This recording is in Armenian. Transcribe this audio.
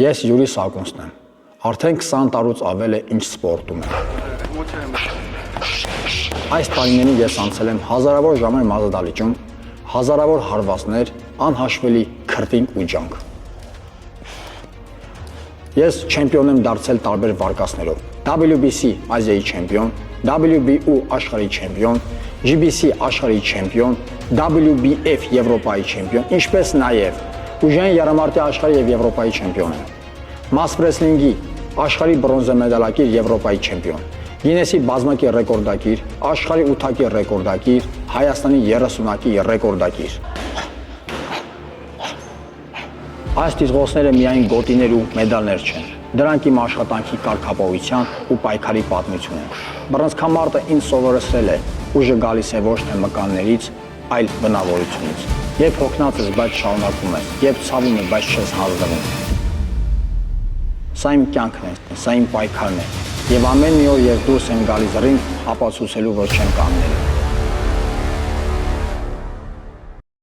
Ես Յուրի Սակունցն եմ, արդեն 20 տարուց ավել է ինչ սպորտում եմ։ Այս տարիներին ես անցել եմ հազարավոր ժամեր մազադալիճում, հազարավոր հարվածներ, անհաշվելի քրտինք ու ջանք։ Ես չեմպիոն եմ դարձել տարբեր վարկածներով, WBC Ազիայի չեմպիոն, WBO աշխարհի չեմպիոն, GBC աշխարհի չեմպիոն, WBF Եվրոպայի չեմպիոն, ինչպես նաև ուժային եռամարտի աշխարհի եւ Եվրոպայի չեմպիոն եմ։ Mass wrestling-ի աշխարհի բրոնզե մեդալակիր Եվրոպայի չեմպիոն, Գինեսի բազմակի ռեկորդակիր, աշխարհի 8-ակի ռեկորդակիր, Հայաստանի 30-ակի ռեկորդակիր։ Այս դիզգոսները միայն գոտիներ ու մեդալներ չեն, դրանք իմ աշխատանքի կարգապահության ու պայքարի պատմություն են։ Բռնցքամարտը ինձ սովորեցրել է, ուժը գալիս է ոչ թե մկաններից, այլ բնավորությունից։ Երբ հոգնած ես, բայց շարունակում ես, երբ ցավում է, բայց չես հանձնվում։ Սա իմ կյանքն է, սա իմ պայքարն է, եւ ամեն մի օր ես դուրս եմ գալիս ռինգ ապացուցելու, որ չեմ կանգնելու։